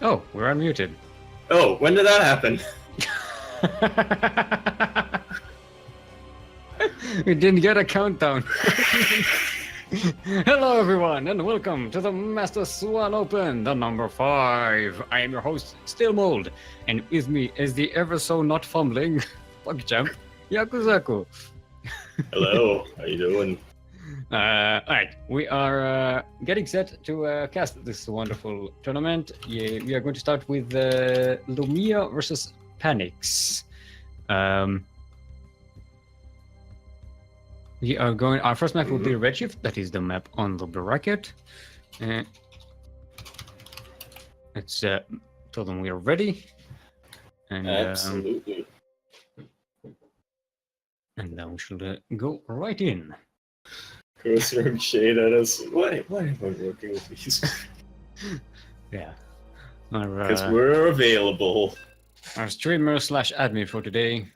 Oh, we're unmuted. Oh, when did that happen? We didn't get a countdown. Hello, everyone, and welcome to the Master Swan Open, the number 5. I am your host, Steelmold, and with me is the ever so not fumbling PugChamp, Yakuzaku. Hello, how you doing? Alright, we are getting set to cast this wonderful tournament. Yeah, we are going to start with Lumia versus Panics. We are going. Our first map will be Redshift. That is the map on the bracket. Let's tell them we are ready. And, Absolutely. And then we should go right in. Gross throwing shade at us. Why am I working with these? Yeah. Because we're available. Our streamer slash admin for today,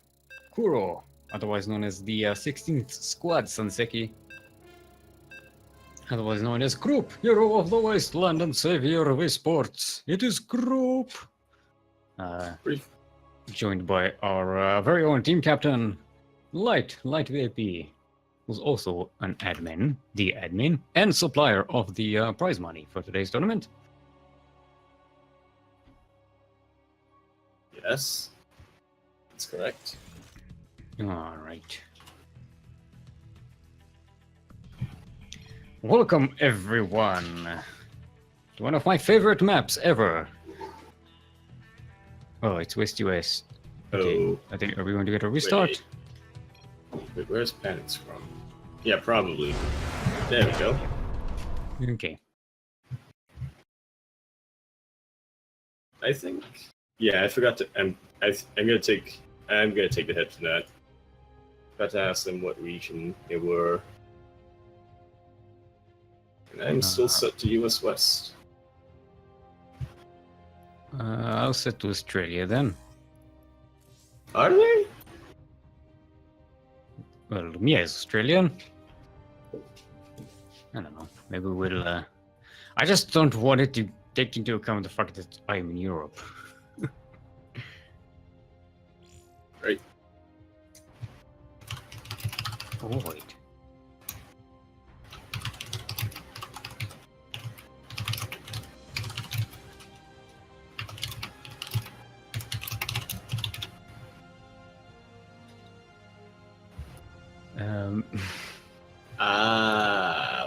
Kuro, otherwise known as the 16th Squad Sanseki, otherwise known as Group, hero of the wasteland and savior of esports. It is Group. Joined by our very own team captain, Light VIP, who's also an admin, the admin, and supplier of the prize money for today's tournament. Yes, that's correct. All right. Welcome, everyone, to one of my favorite maps ever. Oh, it's West US. Okay. Oh, I think, are we going to get a restart? Wait, where's Panics from? Yeah, probably. There we go. Okay. I think. Yeah, I forgot to. I'm gonna take the hit for that. Got to ask them what region they were. And I'm still set to US West. I'll set to Australia then. Are they? Well, Mia is Australian. I don't know. Maybe we'll. I just don't want it to take into account the fact that I'm in Europe. Right. Oh, wait.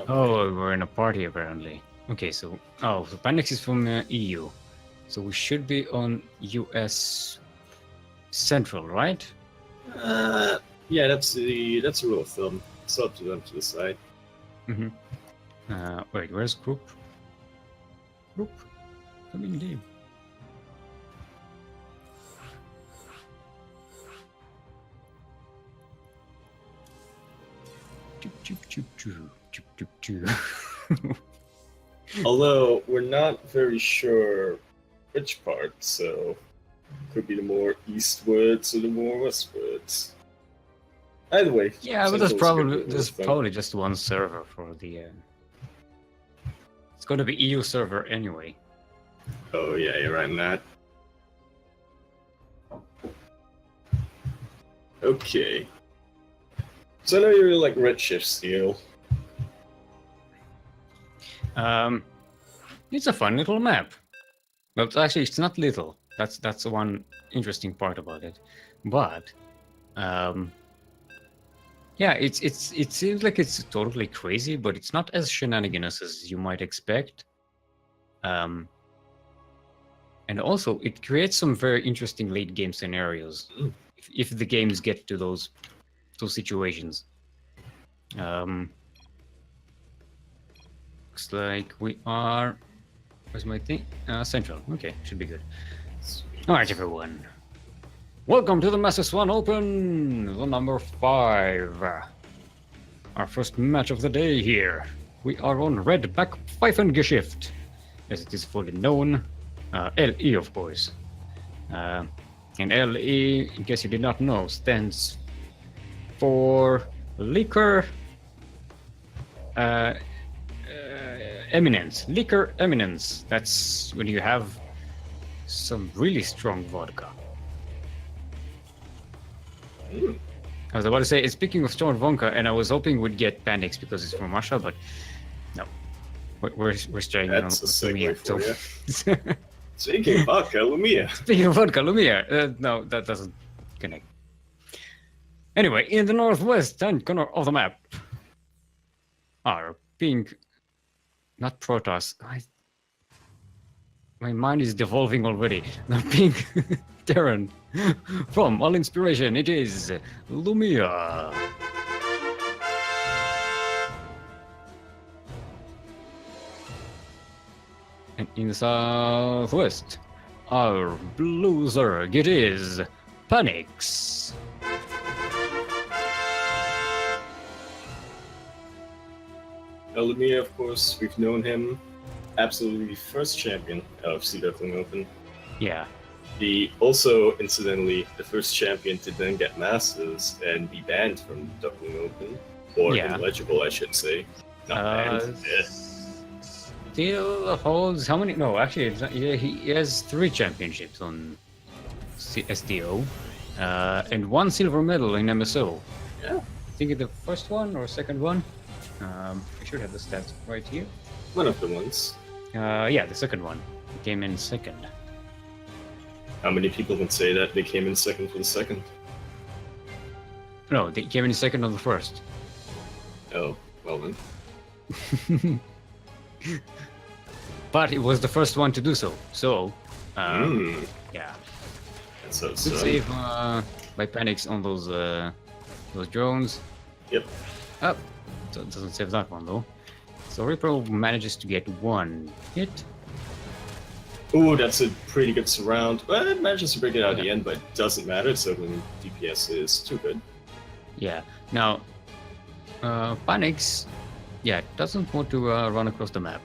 Oh, we're in a party apparently. Okay, so Panix is from EU, so we should be on US Central, right? Yeah, that's the rule of thumb. It's up to them to decide. Mm-hmm. Wait, where's Group? Group, come in, game. Although we're not very sure which part, so could be the more eastwards or the more westwards. Either way. Yeah, but there's probably just one server for the. It's going to be EU server anyway. Oh yeah, you're right on that. Okay. So I know you're like Redshift Steel. It's a fun little map. Well, actually, it's not little. That's one interesting part about it. But, yeah, it seems like it's totally crazy, but it's not as shenaniganous as you might expect. And also, it creates some very interesting late game scenarios if the games get to those situations. Looks like we are. Where's my thing? Central. Okay, should be good. All right, everyone. Welcome to the Master Swan Open, the number 5. Our first match of the day here. We are on Red Back Pfeifengeschicht, as it is fully known. LE, of course. And LE, in case you did not know, stands for Liquor Eminence. Liquor Eminence. That's when you have some really strong vodka. Mm. I was about to say, speaking of strong vodka, and I was hoping we'd get Panics because it's from Russia, but no. We're staying on That's a Lumia. segue for you. Speaking of vodka, Lumia. Speaking of vodka, Lumia. No, that doesn't connect. Anyway, in the northwest corner of the map are pink, not Protoss. My mind is devolving already. The pink Terran. From All Inspiration, it is Lumia. And in the southwest, our blue Zerg, it is Panics. Lumia, of course, we've known him. Absolutely first champion of Duckling Open. Yeah. Also, incidentally, the first champion to then get Masters and be banned from Duckling Open. Or ineligible, I should say. Not banned. Still holds how many? No, actually, it's not, yeah, he has 3 championships on SDO, and 1 silver medal in MSO. Yeah. I think it's the first one or second one. I should have the stats right here. One of the ones. Yeah, the second one. He came in second. How many people can say that they came in second for the second? No, they came in second on the first. Oh, well then. But it was the first one to do so. So, yeah. That's so Good sad. save by Panics on those drones. Yep. Oh, so it doesn't save that one though. So Ripple manages to get 1 hit. Ooh, that's a pretty good surround. Well, it manages to break it out at the end, but it doesn't matter, so when DPS is too good. Yeah. Now, Panics, doesn't want to run across the map.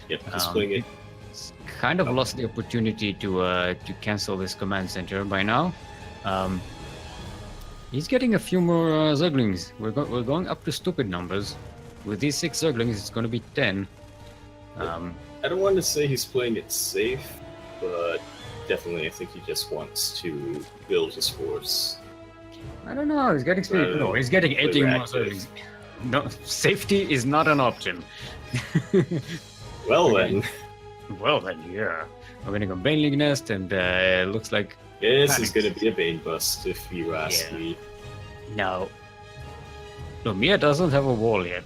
Yep, just playing it. It's kind of lost the opportunity to cancel this command center by now. He's getting a few more Zerglings. We're going up to stupid numbers. With these 6 Zerglings, it's going to be 10. I don't want to say he's playing it safe, but definitely I think he just wants to build his force. I don't know. He's getting speed. No, he's getting 18 more Zerglings. No, safety is not an option. Well then. Well then, yeah. We're gonna go Baneling Nest, and looks like This is going to be a Bane bust if you ask me. now. Lumia doesn't have a wall yet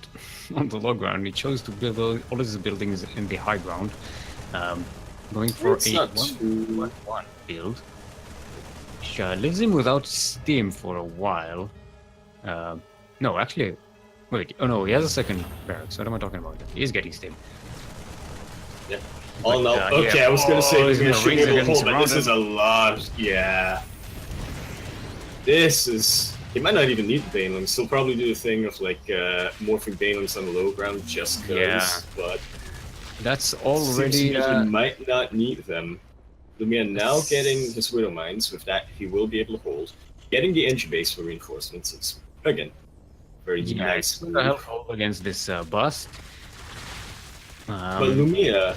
on the low ground. He chose to build all his buildings in the high ground, going for It's a not 1-1 build. Which leaves him without steam for a while. No, actually, wait. Oh no, he has a second barracks. What am I talking about? He is getting steam. Yeah. Oh no. But, Okay, yeah. I was gonna say he's we gonna should be raise able to against hold, but this surrounded. is a lot. Yeah. This is. He might not even need the Banelings. He'll probably do the thing of like morphing Banelings on the low ground just cause. Yeah. But That's already already. he might not need them. Lumia now getting his Widow Mines. With that, he will be able to hold. Getting the engine base for reinforcements is again very nice. It's gonna help against this bust. But Lumia,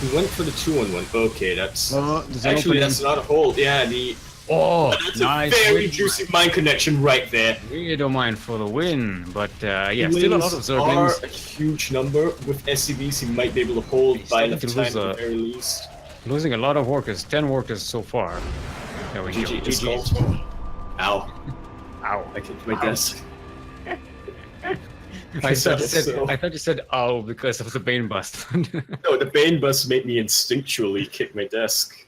he went for the 2-on-1. Okay, that's there's an actually opening. that's not a hold. Yeah, the that's nice. a very Widow juicy mind connection right there. Widow Mine for the win, but still a lot of Wings are Zerglings. a huge number. With SCVs, he might be able to hold He's by starting enough to time lose, at the very least. Losing a lot of workers, 10 workers so far. There we go. GG is GG. called. Ow. Ow. I kicked my desk. I thought So- you said ow because of the Bane bust. No, the Bane bust made me instinctually kick my desk.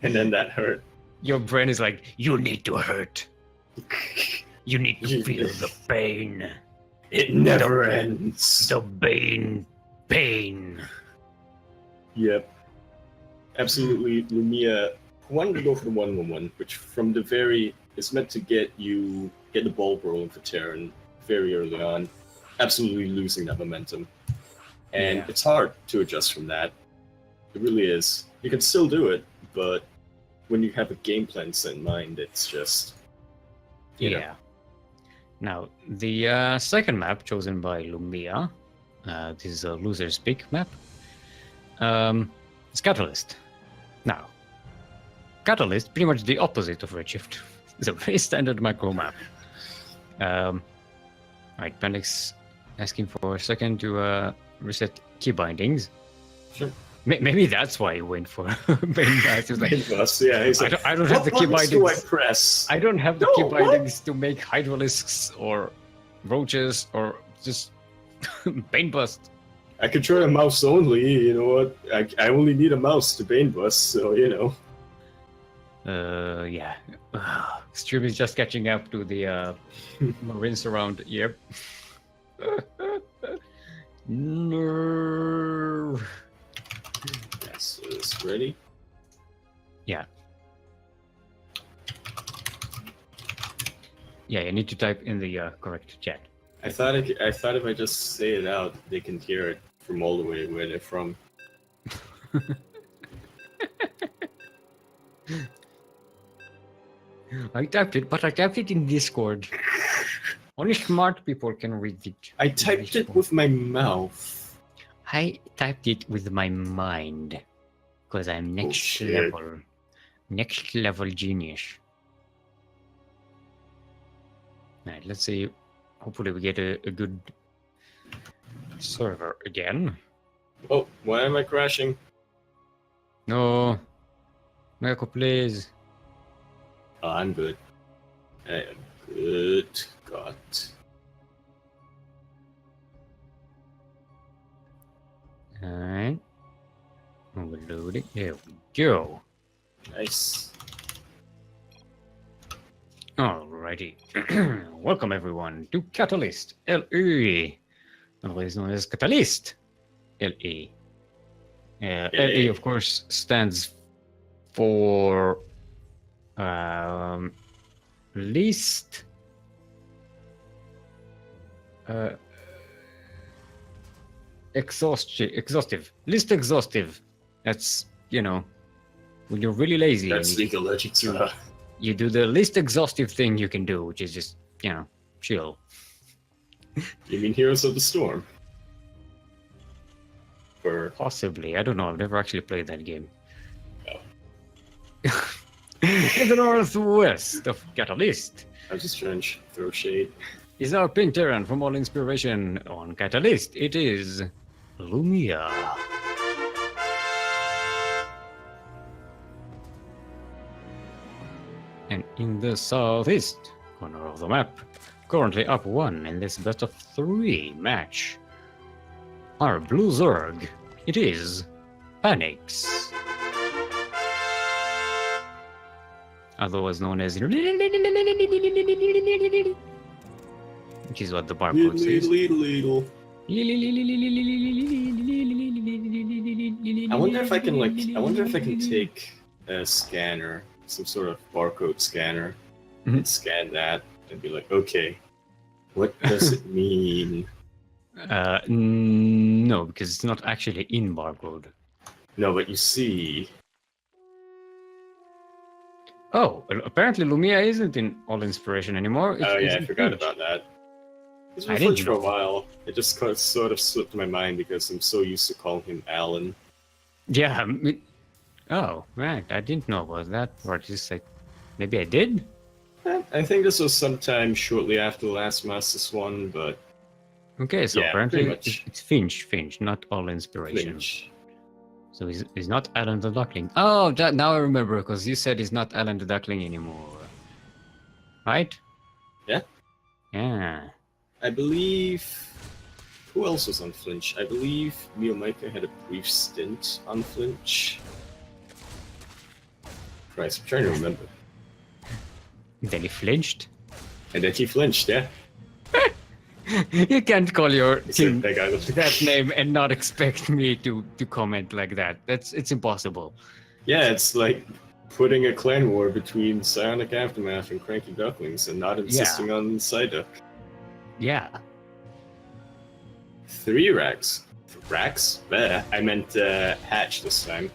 And then that hurt. Your brain is like, you need to hurt. You need to feel the pain. It never ends. The Bane pain. Yep. Absolutely, Lumia wanted to go for the 1-1-1, which from the very is meant to get the ball rolling for Terran very early on, absolutely losing that momentum. And it's hard to adjust from that. It really is. You can still do it, but when you have a game plan set in mind, it's just you know. Now, the second map chosen by Lumia, this is a loser's pick map. It's Catalyst. Now, Catalyst, pretty much the opposite of Redshift. It's a very standard macro map. Right, Pendix asking for a second to reset key bindings. Sure. Maybe that's why he went for Bane Blast. He's like, Yeah, he's like, I don't have the key buttons do I bindings. press? I don't have the No, key what? bindings to make Hydralisks or Roaches or just Bane Bust. I could try a mouse only, you know what? I only need a mouse to Bane Bust, so, you know. Yeah. Stream is just catching up to the Marines around. Yep. No. Yes, it's ready. Yeah. Yeah, you need to type in the correct chat. I thought if I just say it out, they can hear it from all the way where they're from. I typed it, but I typed it in Discord. Only smart people can read it. I typed it with my mouth. I typed it with my mind. Because I'm next shit. level. Next level genius. Alright, let's see. Hopefully we get a good server again. Oh, why am I crashing? No. Mako, please. Oh, I'm good. I am good. God. Alright. Overload it. There we go. Nice. Alrighty. Welcome everyone to Catalyst LE. Otherwise known as Catalyst LE. LE of course stands for least exhaustive. Least exhaustive. That's, you know, when you're really lazy. That's League of Legends. You do the least exhaustive thing you can do, which is just, you know, chill. You mean Heroes of the Storm? Or Possibly. I don't know. I've never actually played that game. Oh. In the northwest of Catalyst I was just trying to throw shade. is our Pinteran from all inspiration on Catalyst. It is Lumia. And in the southeast corner of the map, currently up 1 in this best of 3 match, our blue Zerg. It is Panics. Otherwise known as, which is what the barcode says. Leedle. I wonder if I can take a scanner, some sort of barcode scanner, and scan that and be like, okay, what does it mean? No, because it's not actually in barcode. No, but you see. Oh, apparently Lumia isn't in all inspiration anymore. Oh yeah, I in forgot Flinch. about that. It's I been didn't Flinch for a know. while. It just sort of slipped my mind because I'm so used to calling him Alan. Yeah. Oh, right. I didn't know about that. Or just like, maybe I did. I think this was sometime shortly after the last Master Swan, but Okay, so Yeah, apparently pretty much. it's Finch, not all inspiration. Flinch. So he's not Alan the Duckling. Oh, now I remember, because you said he's not Alan the Duckling anymore. Right? Yeah. Yeah. I believe. Who else was on Flinch? I believe Mio Micah had a brief stint on Flinch. Christ, I'm trying to remember. Then he flinched. And then he flinched, yeah. You can't call your He said, team that guy was that name and not expect me to comment like that. It's impossible. Yeah, it's like putting a clan war between Psionic Aftermath and CranKy Ducklings and not insisting on Psyduck. Yeah. 3 racks. Racks? Bleh. I meant hatch this time.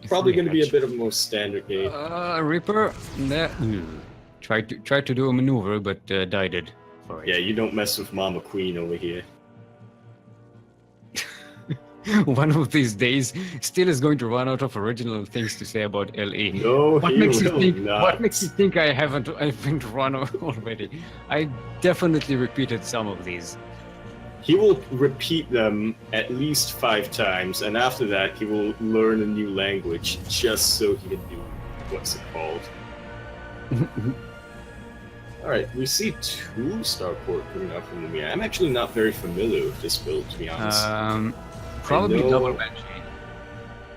Probably going to be a bit of a more standard game. Reaper. Nah. Tried to do a maneuver, but died it for it. Yeah, you don't mess with Mama Queen over here. one of these days, Steel is going to run out of original things to say about LA. No, What he makes you will think? not. What makes you think I've been to run already? I definitely repeated some of these. He will repeat them at least 5 times, and after that, he will learn a new language just so he can do what's it called. Alright, we see 2 Starport coming up from Lumia. I'm actually not very familiar with this build, to be honest. Probably know- double Banshee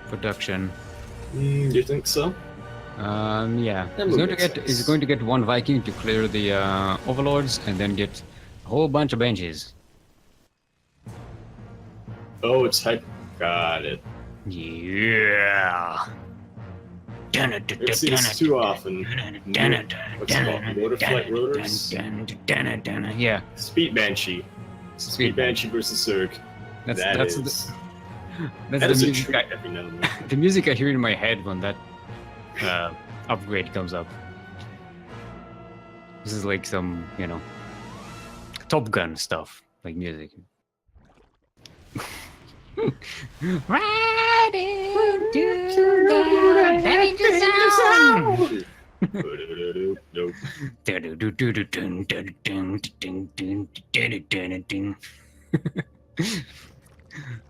production. You think so? Yeah. That He's would going to make get. sense. He's going to get 1 Viking to clear the overlords, and then get a whole bunch of Banshees. Oh, it's hype. Got it. Yeah. It seems too often. What's it called? Motor flight rotors? Yeah. Speed Banshee. Speed Banshee versus Zerg. That's That that's is that's that the is a music. treat every now and then. The music I hear in my head when that upgrade comes up. This is like some, Top Gun stuff, like music. Right into the danger zone. Nope.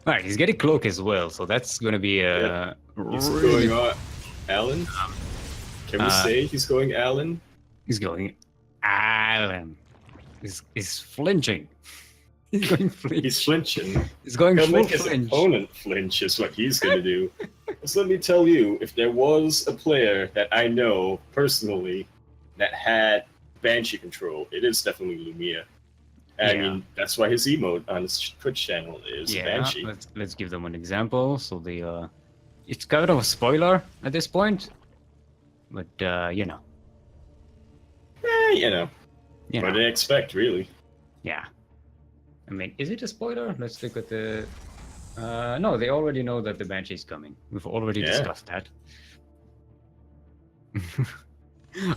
Alright, he's getting cloak as well, so that's gonna be He's really. going on. Alan? Can we say he's going Alan? He's going Alan. He's flinching. He's going flinch. He's flinching. He's going He'll full make his flinch. opponent flinch is what he's gonna do. So let me tell you, if there was a player that I know personally that had Banshee control, it is definitely Lumia. I Yeah. mean, that's why his emote on his Twitch channel is Yeah, Banshee. let's give them an example. So it's kind of a spoiler at this point, but You know, you what know, do they expect, really? yeah. I mean, is it a spoiler? Let's look at the. No, they already know that the Banshee is coming. We've already Yeah. discussed that.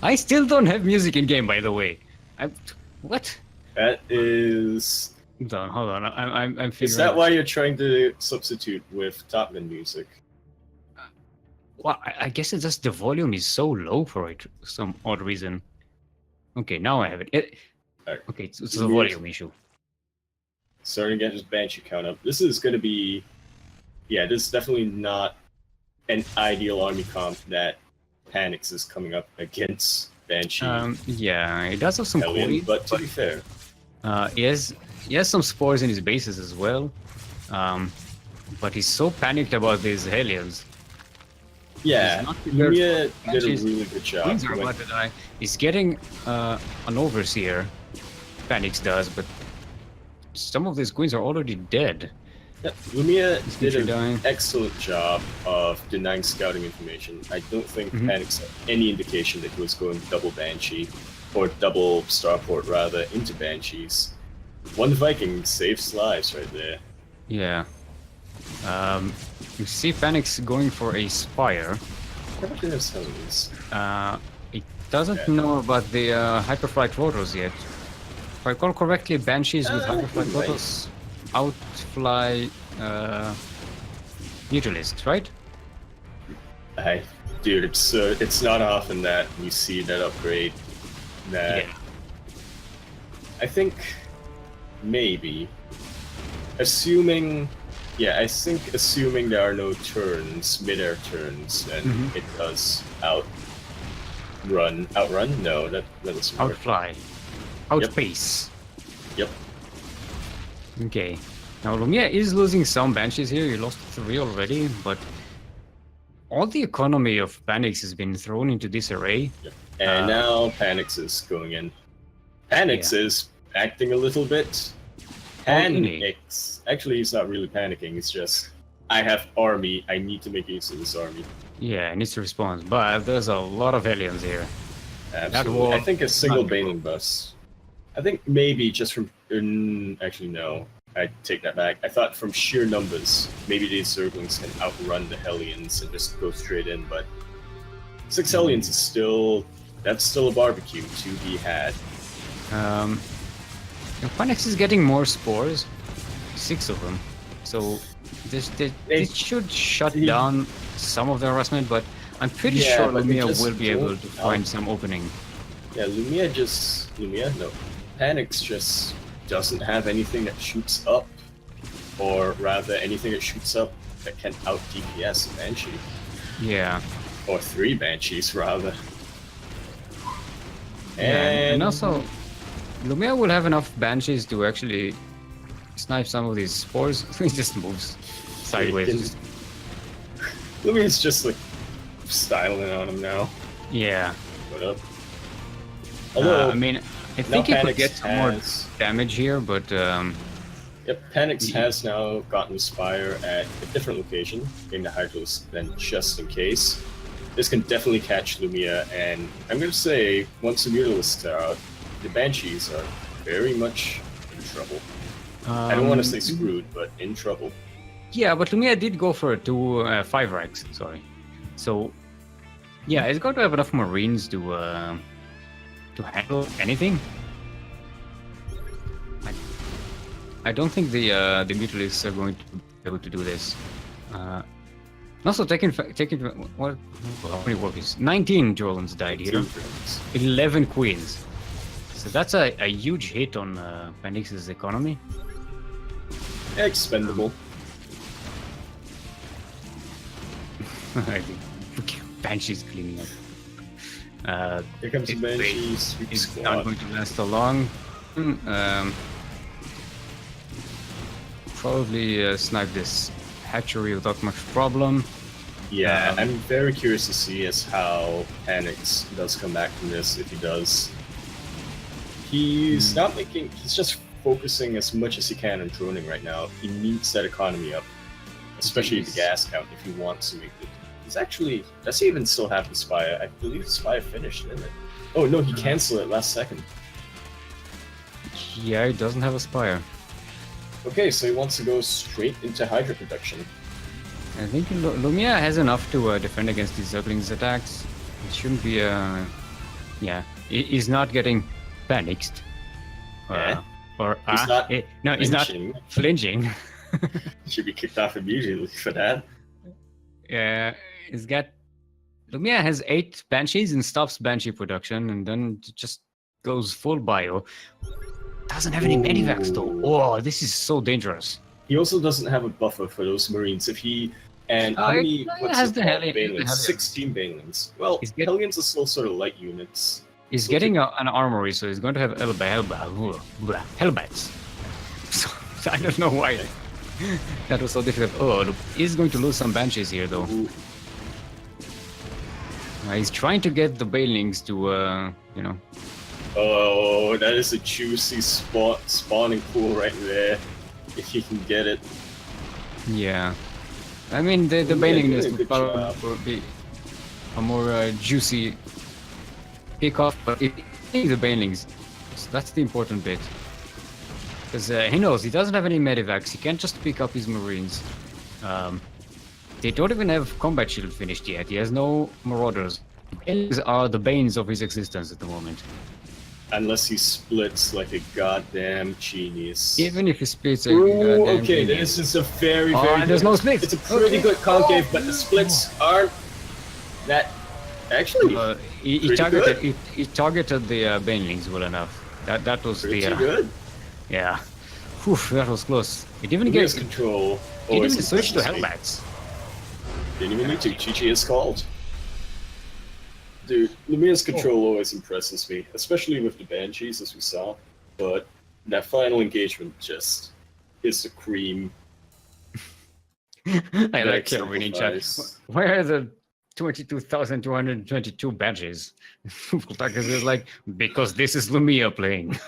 I still don't have music in game, by the way. What? That is. Hold on. I'm figuring. Is that why you're trying to substitute with Top Gun music? Well, I guess it's just the volume is so low for some odd reason. Okay, now I have it. Alright. Okay, it's a volume issue. Starting to get his Banshee count up. This is going to be. Yeah, this is definitely not an ideal army comp that Panics is coming up against Banshee. Yeah, he does have some Hellion, quality, but to be fair, he has some spores in his bases as well. But he's so panicked about these Hellions. yeah, He's not prepared Lumia did a Banshees. really good job. Queens are When- about to die. He's getting an overseer. Panics does, but some of these queens are already dead. Yeah, Lumia These did queens are an dying. excellent job of denying scouting information. I don't think Mhm. Panics had any indication that he was going double Banshee, or double Starport rather, into Banshees. One Viking saves lives right there. Yeah. You see Panics going for a Spire. What about the Hellions? It doesn't know about the Hyperflight Rotors yet. If I recall correctly, Banshees with Hyperflight right. Rotors outfly Neutralists, right? Dude, it's not often that we see that upgrade. That Yeah. I think maybe assuming assuming there are no turns, mid-air turns, then Mhm. it does outrun. No, that doesn't work. Outfly. Outpace. Yep. Okay. Now Lumia is losing some Banshees here. He lost 3 already, but all the economy of Panics has been thrown into disarray. And now Panics is going in. Panics is acting a little bit. Panics. Actually, he's not really panicking. It's just, I have army. I need to make use of this army. Yeah, it needs to respond, but there's a lot of aliens here. Absolutely. wall- I think a single not- Baneling bus. I think maybe just from. Actually, no. I take that back. I thought from sheer numbers, maybe these Zerglings can outrun the Hellions and just go straight in, but 6 Hellions is still. That's still a barbecue to be had. Phoenix is getting more spores. 6 of them. So this They- should shut he- down some of the harassment, but I'm pretty Yeah, sure but they Lumia just will be able don't to find some opening. Yeah, Lumia, no. Panics just doesn't have anything that shoots up, or rather anything that shoots up that can out DPS a Banshee. Yeah. Or 3 Banshees, rather. And also, Lumia will have enough Banshees to actually snipe some of these spores. He just moves sideways. Lumia's just like styling on him now. Yeah. What up? Although, I mean, I think he could get some more damage here, but yep, Panics has now gotten Spire at a different location in the Hydros, then just in case. This can definitely catch Lumia, and I'm gonna say, once the Mutalisks are out, the Banshees are very much in trouble. I don't want to say screwed, but in trouble. Yeah, but Lumia did go for 5 racks, sorry. So, yeah, it's got to have enough Marines to handle anything. I don't think the Mutalisks are going to be able to do this. Also, taking what? How many workers? 19 Jorlans died here. 11 Queens. So that's a huge hit on Phoenix's economy. Expendable. I think Banshee's cleaning up. Here comes the Banshee sweep It's squad. not going to last so long. Probably snipe this hatchery without much problem. Yeah, I'm very curious to see as how Panics does come back from this, if he does. He's not making, he's just focusing as much as he can on droning right now. He needs that economy up, especially the gas count if he wants to make it. He's actually, does he even still have the Spire? I believe the Spire finished, didn't it? Oh no, he canceled it last second. Yeah, he doesn't have a Spire. Okay, so he wants to go straight into Hydra production. I think Lumia has enough to defend against these Ducklings attacks. It shouldn't be yeah, he's not getting panicked. Or He's not no, he's not flinching. Should be kicked off immediately for that. Yeah, he's got Lumia has 8 Banshees and stops Banshee production, and then just goes full bio. Doesn't have any medivacs though. Oh, this is so dangerous. He also doesn't have a buffer for those Marines. If he and how many? What's it called? Banelings? 16 Banelings. Well, Hellions are still sort of light units. He's getting an armory, so he's going to have Hellbats. So I don't know why that was so difficult. Oh, he's going to lose some Banshees here, though. He's trying to get the Banelings to, you know. Oh, that is a juicy spawning pool right there. If he can get it. Yeah. I mean, the Banelings will be a more juicy pick-off, but it is the Banelings. So that's the important bit. Because he knows he doesn't have any medivacs. He can't just pick up his Marines. They don't even have combat shield finished yet. He has no Marauders. Banelings are the banes of his existence at the moment. Unless he splits like a goddamn genius. Even if he splits a goddamn okay, genius. This is a very there's good, no splits. It's a pretty good concave, but the splits aren't that actually he targeted the Banelings well enough. That was pretty the good. Yeah. Whew, that was close. He didn't even get control. He didn't even switch to Hellbats. Didn't even need to. GG is called. Dude, Lumia's control always impresses me, especially with the Banshees, as we saw. But that final engagement just is the cream. I like winning chat. Where are the 22,222 Banshees? Fultakas is like, because this is Lumia playing.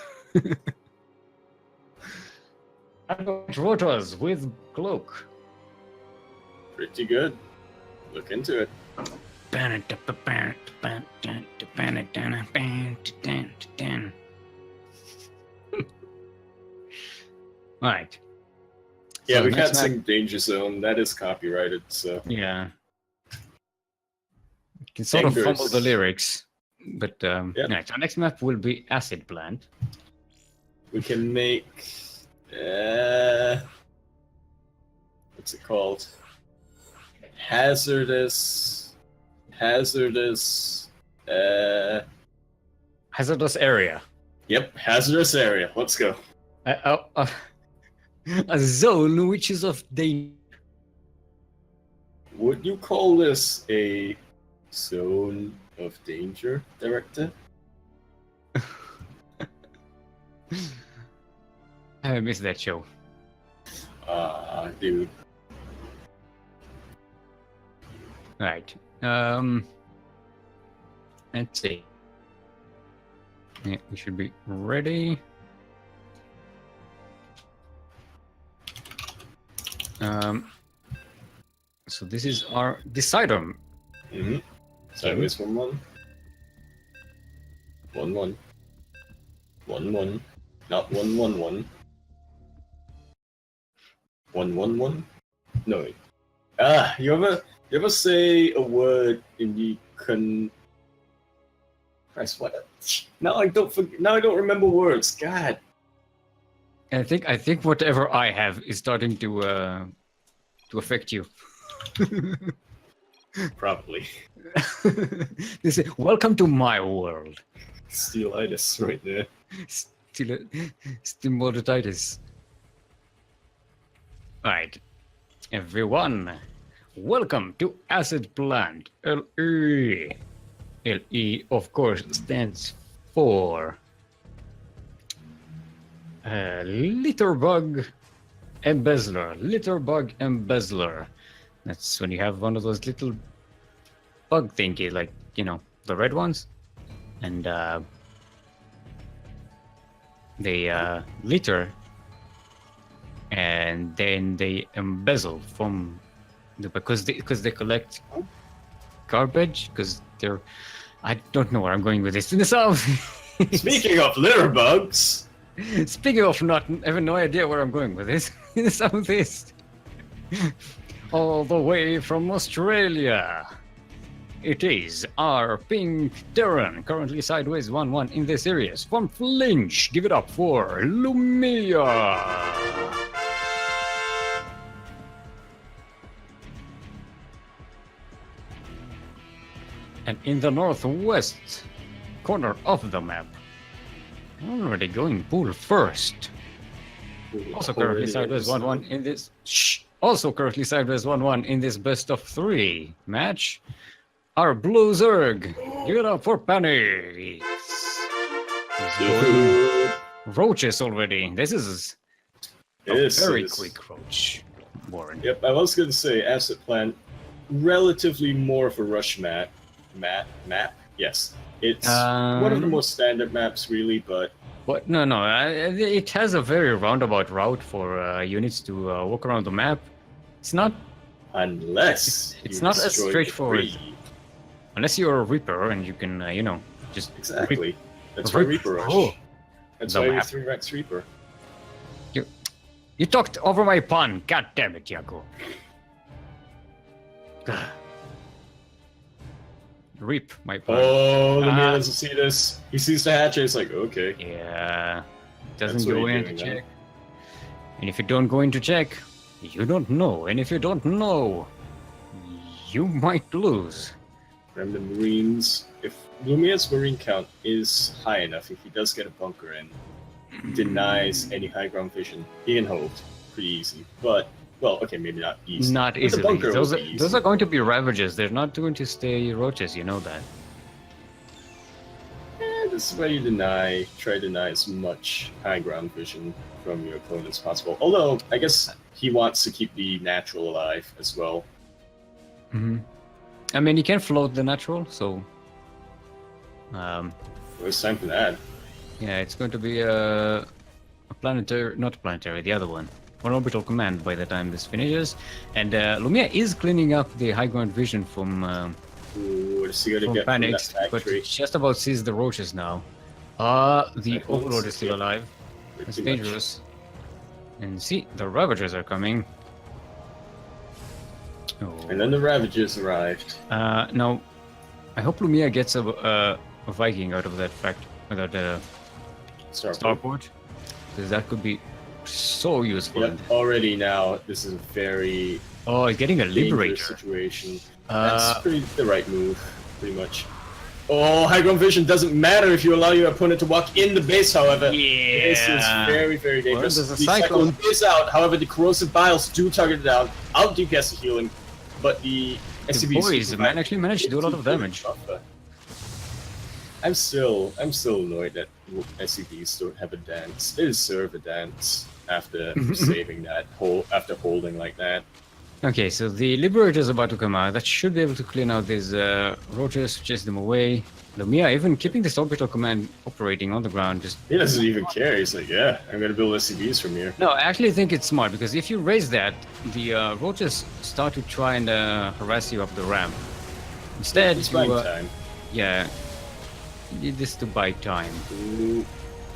Rotors with cloak. Pretty good. Look into it. Alright. Yeah, we can't sing Danger Zone. That is copyrighted, so. Yeah. You can sort of fumble the lyrics. But, right, our next map will be Acid Plant. We can make. what's it called? Hazardous. Hazardous area. Yep, hazardous area. Let's go. A zone which is of danger. Would you call this a zone of danger, Director? I missed that show. Dude. Right. Let's see. Yeah, we should be ready. So this is our decider. Mm-hmm. Sideways 1-1. 1-1. 1-1. Not 1-1-1. 1-1-1? No. Wait. You ever say a word and you couldn't? Christ, what? Now I don't remember words. God. I think whatever I have is starting to affect you. Probably. They say, "Welcome to my world." Steelitis right there. Steelmold. Alright, everyone, welcome to Acid Plant LE. LE, of course, stands for Litterbug Embezzler. Litterbug Embezzler. That's when you have one of those little bug thingy, like, you know, the red ones. And they litter, and then they embezzle from because they collect garbage, because they're, I don't know where I'm going with this. In the south. Speaking of litter bugs. Speaking of not having no idea where I'm going with this. In the southeast. All the way from Australia. It is our pink Terran, currently sideways 1-1 in this series. From Flinch, give it up for Lumia. And in the northwest corner of the map, already going pool first. Also currently sideways 1-1 in this. Also currently sideways 1-1 in this best of 3 match. Our Blue Zerg, give it up for Panic. Roaches already. This is a very quick roach, Warren. Yep, I was going to say Acid Plant, relatively more of a rush map. Yes, it's one of the most standard maps, really, but. What? No. It has a very roundabout route for units to walk around the map. It's not. Unless it's not as straightforward. Unless you're a Reaper and you can, you know, just exactly. That's why Reaper rush. Oh, that's why we 3-Rex Reaper. You talked over my pun. God damn it, Yaku. Reap my pun. Oh, the man doesn't see this. He sees the hatchet. It's like, okay. Yeah. Doesn't go in to check. And if you don't go in to check, you don't know. And if you don't know, you might lose. Remember Marines. If Lumia's Marine count is high enough, if he does get a bunker in, denies any high ground vision, he can hold pretty easy. But, well, okay, maybe not easy. Not easily. Those are going to be Ravagers. They're not going to stay Roaches, you know that. This is where you try to deny as much high ground vision from your opponent as possible. Although, I guess he wants to keep the natural alive as well. Mm-hmm. I mean, you can float the natural, so. Well, it's time for that. Yeah, it's going to be a planetary, not planetary, the other one. One orbital command by the time this finishes. And Lumia is cleaning up the high ground vision from Panics, but just about sees the Roaches now. The Overlord is still alive. It's dangerous. And see, the Ravagers are coming. Oh. And then the Ravagers arrived. Now, I hope Lumia gets a Viking out of that starport, because that could be so useful. Yep, already now, this is a very Oh, he's getting a dangerous liberator. situation. That's the right move, pretty much. Oh, high ground vision doesn't matter if you allow your opponent to walk in the base, however. Yeah. This is very, very dangerous. Well, there's a the cyclone cyclone. is out, however, the corrosive biles do target it down. Out DPS the healing, but the The SCVs boys actually managed to do a lot of damage. I'm still annoyed that SCVs don't have a dance. They deserve a dance after saving that after holding like that. Okay, so the Liberator is about to come out. That should be able to clean out these roaches, chase them away. Lumia even keeping this orbital command operating on the ground. Just He doesn't even care. He's like, yeah, I'm gonna build SCVs from here. no, I actually think it's smart because if you raise that, the roaches start to try and harass you up the ramp. Instead, It's you, buying time. yeah, you need this to buy time. Ooh,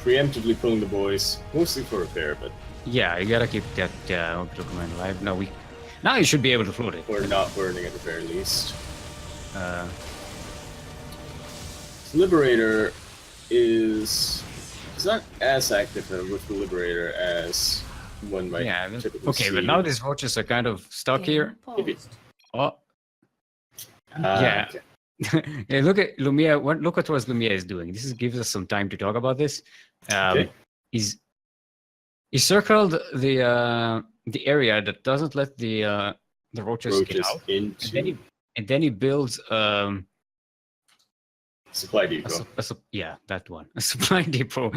preemptively pulling the boys, mostly for repair, but Yeah, you gotta keep that orbital command alive. Now you should be able to float it. we're not burning at the very least. Uh, Liberator is not as active with the Liberator as one might yeah. typically Okay, see. but now these roaches are kind of stuck here. Paused. Oh, yeah. Okay. Yeah, look at Lumia. Look at what Lumia is doing. This gives us some time to talk about this. Okay. He circled the area that doesn't let the roaches get out, into and then he builds supply depot. yeah, that one, a supply depot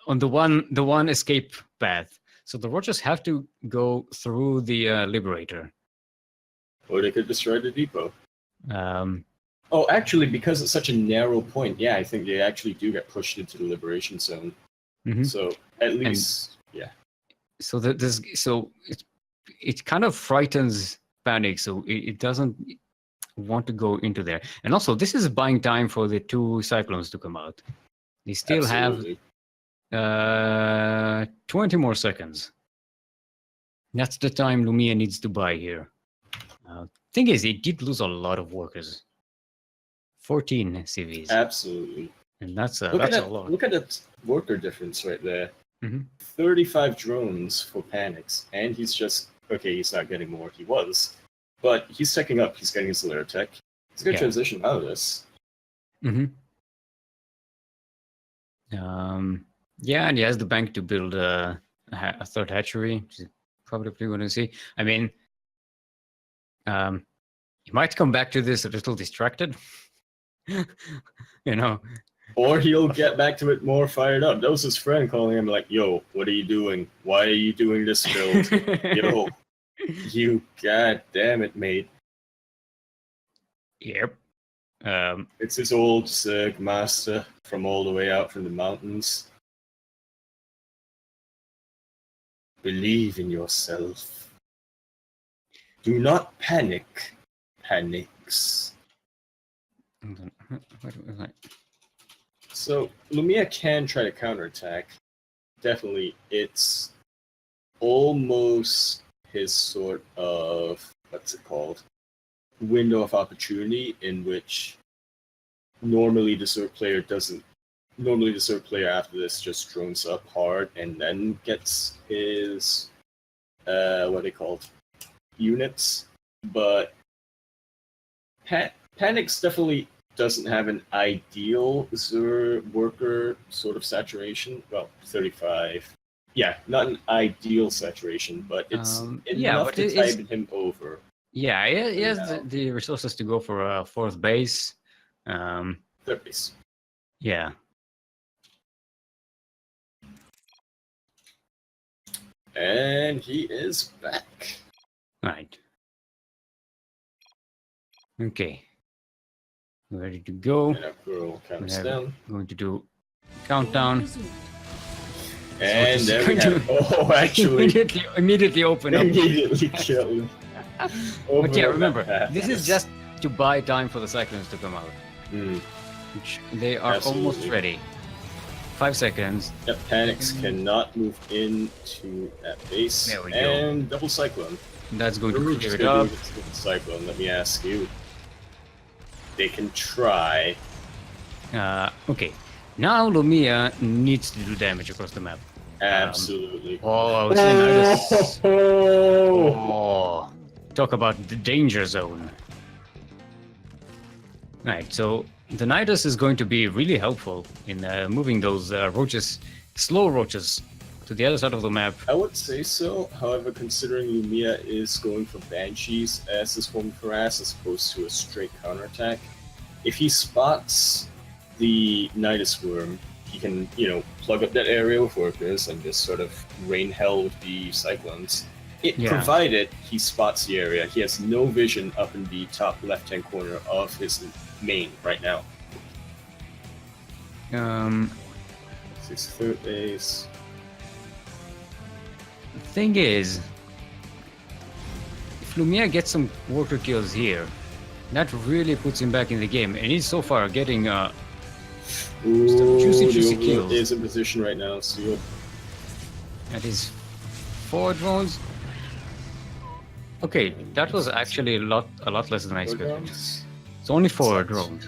on the one escape path. So the roaches have to go through the Liberator. Or they could destroy the depot. Um, Oh, actually, because it's such a narrow point, yeah, I think they actually do get pushed into the liberation zone. mhm. So at least, yeah. So it kind of frightens Panic, so it doesn't want to go into there. And also, this is buying time for the two cyclones to come out. They still Absolutely. have 20 more seconds. That's the time Lumia needs to buy here. Thing is, it did lose a lot of workers. 14 CVs, Absolutely. and that's a lot. Look at that worker difference right there. Mhm. 35 drones for panics, and he's just okay. He's not getting more. He was, but he's checking up. He's getting his layer tech. He's gonna Yeah. transition out of this. Mm-hmm. Yeah, and he has the bank to build a third hatchery, which is probably going to see. I mean, he might come back to this a little distracted. You know, Or he'll get back to it more fired up. That was his friend calling him like, "Yo, what are you doing? Why are you doing this build? Yo, you god damn it, mate." Yep. It's his old Zerg master from all the way out from the mountains. Believe in yourself. Do not panic. Panics. So Lumia can try to counterattack. Definitely, it's almost his sort of what's it called? Window of opportunity in which normally the Zerg player doesn't. Normally, the Zerg player after this just drones up hard and then gets his what are they called? Units. But Panics definitely doesn't have an ideal Zerg worker sort of saturation. Well, 35. Yeah, not an ideal saturation, but it's enough but to it's- tide him over. Yeah, he has now. the resources to go for a fourth base. Third base. Yeah. And he is back. Right. Okay. Ready to go. And our girl counts have- down. Going to do countdown. Resumed. And just there we going have. Oh, actually, immediately open up. immediately kill him. But yeah, Over remember, that this is pass. just to buy time for the cyclones to come out, Mm. which they are almost Absolutely. ready. 5 seconds. Yep, Panics cannot move into that base. There we go. And double cyclone. That's going What are to we clear just it gonna up. do with the cyclone? Let me ask you. They can try. Okay. Now Lumia needs to do damage across the map. Absolutely. Oh, it's a Nidus. Oh, talk about the danger zone. Right, so the Nidus is going to be really helpful in moving those roaches, slow roaches, to the other side of the map. I would say so. However, considering Lumia is going for Banshees as his form of harass as opposed to a straight counterattack, if he spots the Nidus Worm, he can, plug up that area with workers and just sort of rain hell with the Cyclones. Provided he spots the area, he has no vision up in the top left-hand corner of his main right now. His third base. The thing is, if Lumia gets some worker kills here, that really puts him back in the game, and he's so far getting some juicy kills. Is in position right now, so that is 4 drones. Okay, that was actually a lot less than I expected. It's only 4 drones.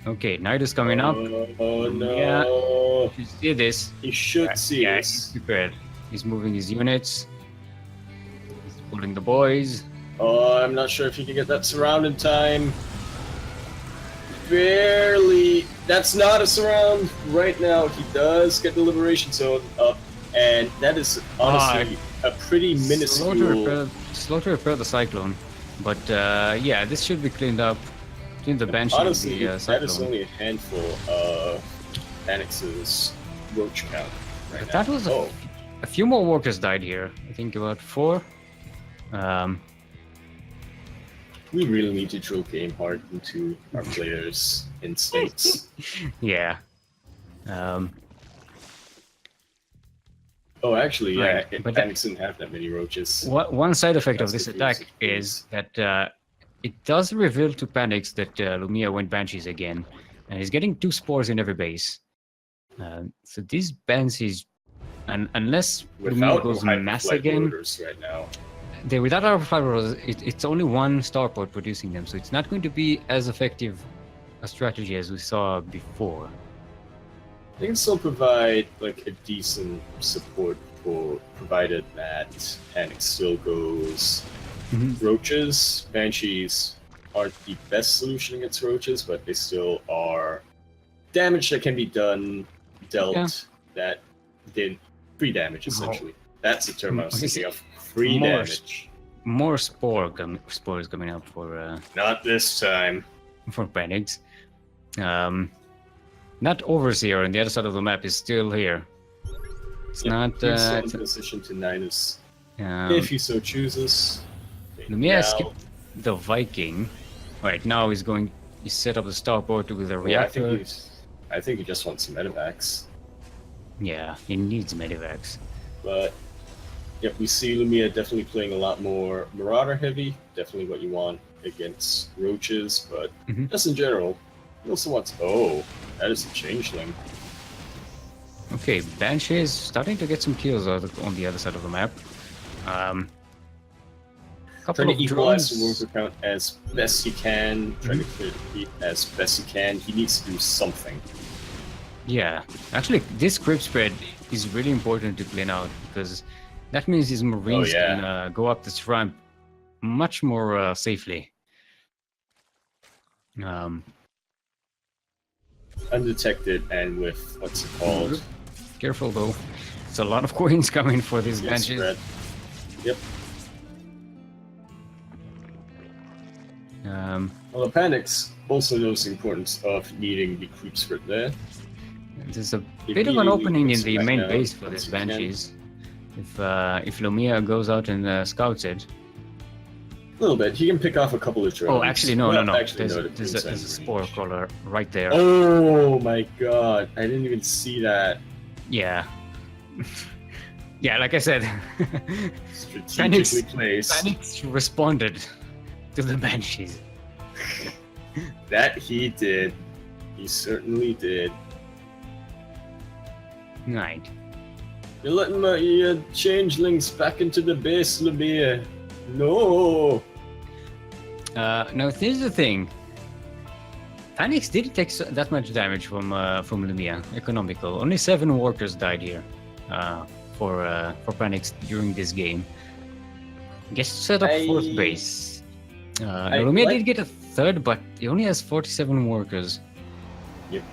Okay, Nidus coming up. Oh no! Yeah, you see this? He should see this. He's prepared. He's moving his units. He's pulling the boys. Oh, I'm not sure if he can get that surround in time. Barely. That's not a surround right now. He does get the Liberation Zone up, and that is honestly a pretty minuscule. Slow to repair the Cyclone, but yeah, this should be cleaned up. Clean the Banshee. Honestly, the that is only a handful of Panics's roach count right now. That was a few more workers died here. I think about 4. We really need to drill game hard into our players' instincts. Yeah. Oh, actually, yeah, but Panics didn't have that many roaches. One side effect of this attack is that it does reveal to Panics that Lumia went Banshees again, and he's getting 2 spores in every base. So these Banshees, unless Lumia goes mass again, right now. Without our fibers, it's only 1 starport producing them, so it's not going to be as effective a strategy as we saw before. They can still provide like a decent support for provided that Panic still goes roaches. Banshees aren't the best solution against roaches, but they still are damage that can be dealt that did free damage essentially. That's the term I was thinking of. Free damage. More spores coming up for not this time. For Panics. Not Overseer on the other side of the map is still here. It's not in position to Nidus. If he so chooses. Lumia skipped the Viking. Right now he's set up the starport with a reactor. I think he just wants some medevacs. Yeah, he needs medevacs. But yep, we see Lumia definitely playing a lot more Marauder heavy. Definitely what you want against roaches, but just in general, he also wants. Oh, that is a changeling. Okay, Banshee is starting to get some kills on the other side of the map. Trying to equalize the worker count as best he can. Trying to clear the heat as best he can. He needs to do something. Yeah, actually, this creep spread is really important to clean out because that means his Marines can go up this ramp much more safely. Undetected and with what's it called? Careful though, it's a lot of coins coming for these Banshees. Spread. Yep. Well, the Panics also knows the importance of needing the creep spread there. There's a bit of an opening in the main base for these Banshees. If Lumia goes out and scouts it. A little bit. He can pick off a couple of drones. Oh, actually, no. There's a spore crawler right there. Oh my god. I didn't even see that. Yeah. Yeah, like I said. Strategically placed. Panics responded to the Banshees. That he did. He certainly did. Right. You're letting my changelings back into the base, Lumia. No. Now here's the thing. Panics didn't take that much damage from Lumia. Economical. Only 7 workers died here for Panics during this game. Gets set up 4th base. Lumia did get a 3rd, but he only has 47 workers. Yep.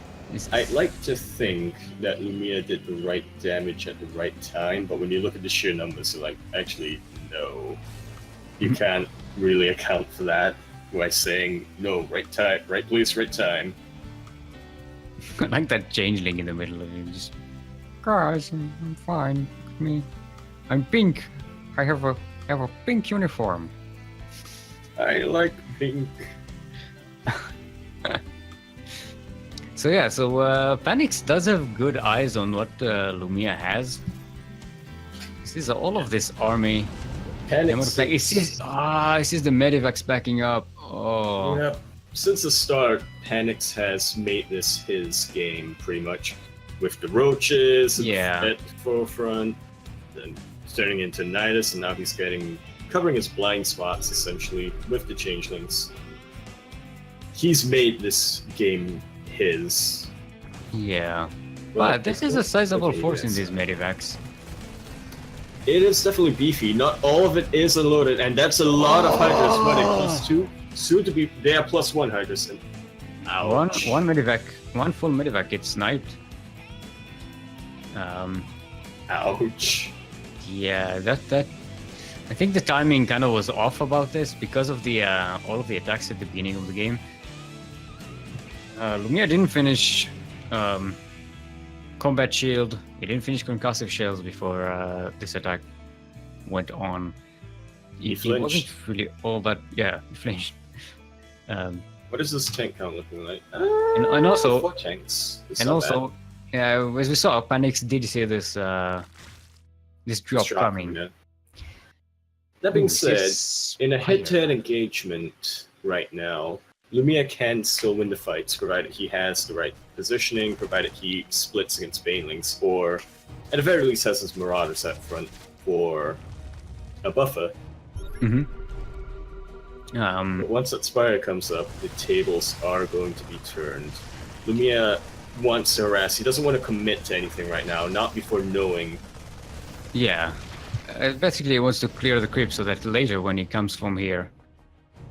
I'd like to think that Lumia did the right damage at the right time, but when you look at the sheer numbers, you're like, actually, no. You can't really account for that by saying, no, right time, right place, right time. I like that changeling in the middle of it. Just, guys, I'm fine. Look at me. I'm pink. I have a pink uniform. I like pink. So yeah, Panix does have good eyes on what Lumia has. This is all of this army. Panix. He sees the Medivacs backing up. Oh. Yep. Since the start, Panix has made this his game pretty much, with the roaches at the forefront, then turning into Nidus, and now he's covering his blind spots essentially with the changelings. He's made this game his. Yeah. But this is a sizable force in these Medivacs. It is definitely beefy. Not all of it is unloaded, and that's a lot of Hydras. What, plus 2? Soon to be. They are +1 Hydras. And ouch. One Medivac, one full Medivac gets sniped. Ouch. Yeah, that. I think the timing kind of was off about this because of the all of the attacks at the beginning of the game. Lumia didn't finish combat shield. He didn't finish concussive shells before this attack went on. He wasn't really all that. Yeah, he flinched. What is this tank count looking like? And also, 4 tanks. And also, as we saw, Panix did see this this drop coming. Yeah. That being said, in a head-to-head engagement right now, Lumia can still win the fights, provided he has the right positioning, provided he splits against Banelings, or at the very least has his Marauders up front for a buffer. But once that Spire comes up, the tables are going to be turned. Lumia wants to harass. He doesn't want to commit to anything right now, not before knowing. Yeah. Basically, he wants to clear the crypt so that later, when he comes from here,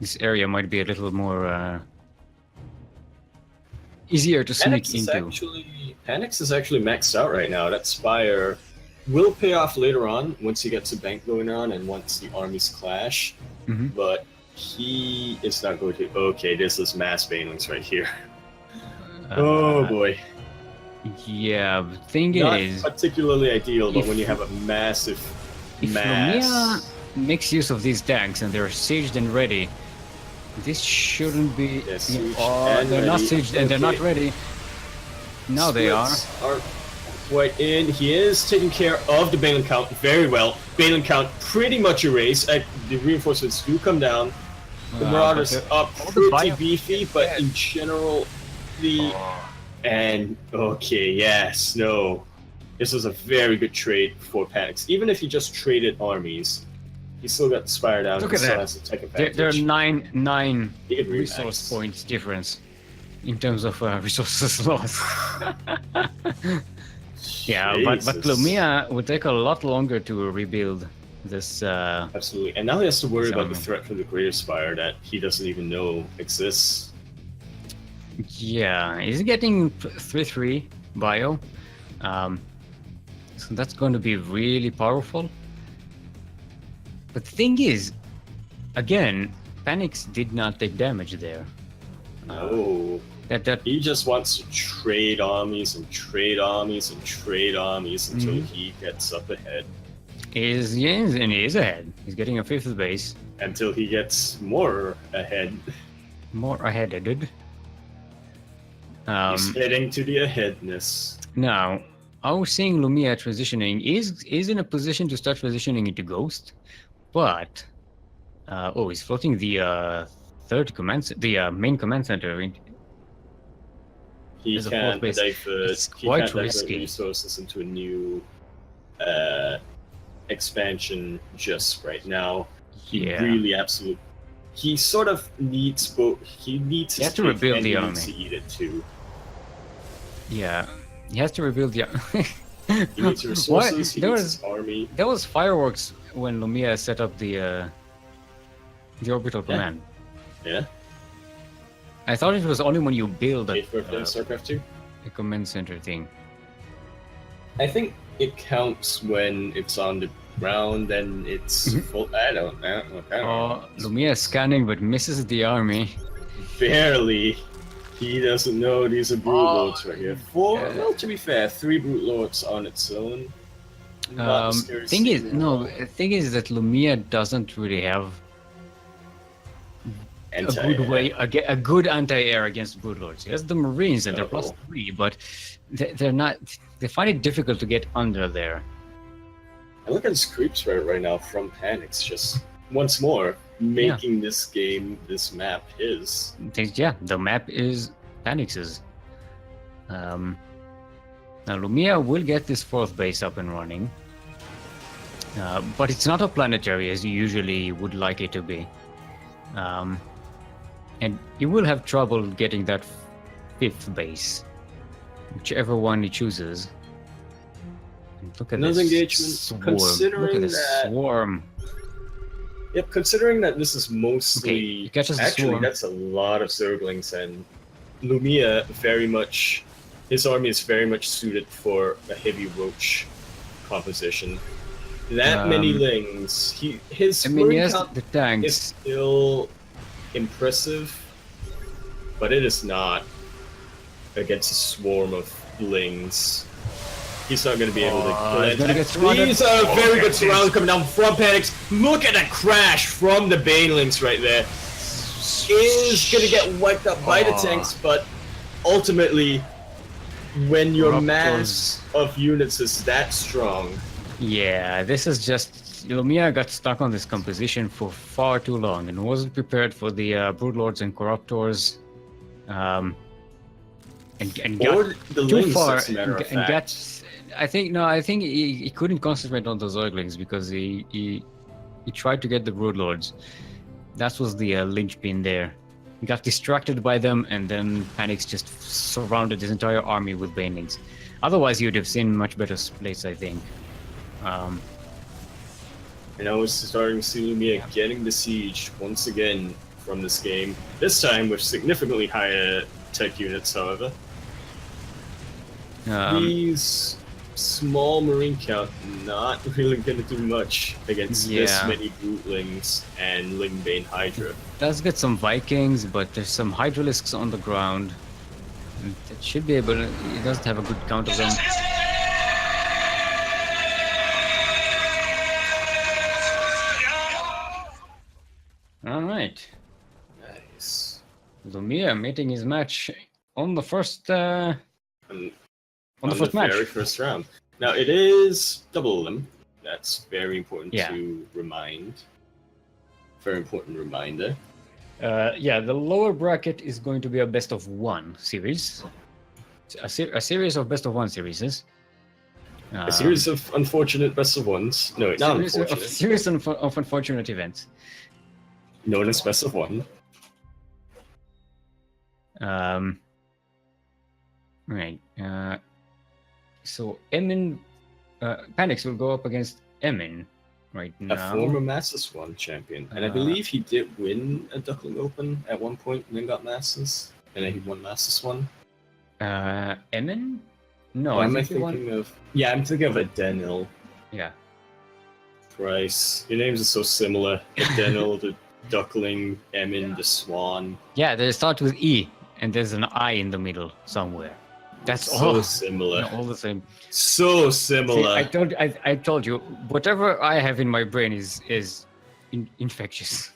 this area might be a little more easier to sneak into. Panix is actually maxed out right now. That Spire will pay off later on once he gets a bank going on and once the armies clash. But he is not going to. Okay, this is mass Banelings right here. Oh boy. Yeah, the thing is, not particularly ideal, but when you have a massive mass. Lumia makes use of these tanks and they're sieged and ready, this shouldn't be. They're not sieged and they're not ready. Now they are. Quite in. He is taking care of the Baneling count very well. Baneling count pretty much erased. The reinforcements do come down. The Marauders are pretty beefy, but in general, and okay, yes, no. This was a very good trade for Panix. Even if he just traded armies, he still got the Spire down. Look at still that. has to take advantage. There are nine resource points difference in terms of resources lost. Yeah, but Lumia would take a lot longer to rebuild this. Absolutely, and now he has to worry about the threat from the Greater Spire that he doesn't even know exists. Yeah, he's getting 3/3 bio. So that's going to be really powerful. But the thing is, again, Panix did not take damage there. No. He just wants to trade armies and trade armies and trade armies until he gets up ahead. He is ahead. He's getting a 5th base. Until he gets more ahead. More aheaded. He's heading to the aheadness. Now, I was seeing Lumia transitioning is in a position to start transitioning into Ghost, but he's floating the main command center. He can't divert risky. Resources into a new expansion just right now. He really absolutely he sort of needs both. He needs He his has to cake rebuild and the he army. needs to eat it too. Yeah, he has to rebuild the. He needs resources. He needs his army. There was fireworks when Lumia set up the orbital command. Yeah. I thought it was only when you build a, 8th birthday of StarCraft 2. a command center thing. I think it counts when it's on the ground and it's full. I don't know. Oh, Lumia is scanning but misses the army. Barely. He doesn't know these are brute lords right here. Well, to be fair, 3 brute lords on its own. Not Thing is that Lumia doesn't really have a good anti-air against brute lords. He has the Marines and they're +3, but they're not. They find it difficult to get under there. I look at his creeps right now from Panics, just once more making this game, this map his. Yeah, the map is Panix's. Now Lumia will get this 4th base up and running, but it's not a planetary as you usually would like it to be. And you will have trouble getting that 5th base, whichever one he chooses. And look at Another this engagement. swarm. Considering Look at this that swarm. Yep, considering that this is mostly he catches the actually swarm. that's a lot of Zerglings, and Lumia very much his army is very much suited for a heavy roach composition. That many lings, his Marine count the tanks. is still impressive, but it is not against a swarm of lings. He's not going to be able to collect. These are a very good surround coming down from Panics. Look at that crash from the Banelings right there. Is going to get wiped up by the tanks, but ultimately, when your mass of units is that strong. Yeah, this is just... Lumia got stuck on this composition for far too long and wasn't prepared for the Brood Lords and Corruptors. And got too far and got... I think he couldn't concentrate on the Zerglings because he tried to get the Brood Lords. That was the linchpin there. He got distracted by them, and then Panics just surrounded his entire army with Banelings. Otherwise, you'd have seen much better splits, I think. And I was starting to see Lumia getting besieged once again from this game. This time with significantly higher tech units, however. These small Marine count not really going to do much against this many Brootlings and Lingbane Hydra. Does get some Vikings, but there's some Hydralisks on the ground. It should be able to... It doesn't have a good count of them. Alright. Nice. Lumia mating his match on the first... on the first match. Very first round. Now it is double limb. That's very important to remind. Very important reminder. Yeah, the lower bracket is going to be a best of 1 series. A series of best of 1 series. A series of unfortunate best of 1s. No, not unfortunate. A series of unfortunate events. Known as best of 1. Right. So Emin, Panics will go up against Emin right now. A former Master Swan champion, and I believe he did win a Duckling Open at one point, and then got Masters, and then he won Master Swan. Emin? No, am I thinking of? Yeah, I'm thinking of Adenil. Yeah. Christ, your names are so similar. Adenil, the Duckling, Emin, the Swan. Yeah, they start with E, and there's an I in the middle somewhere. That's so similar. No, all the same. So similar. See, I told you, whatever I have in my brain is infectious.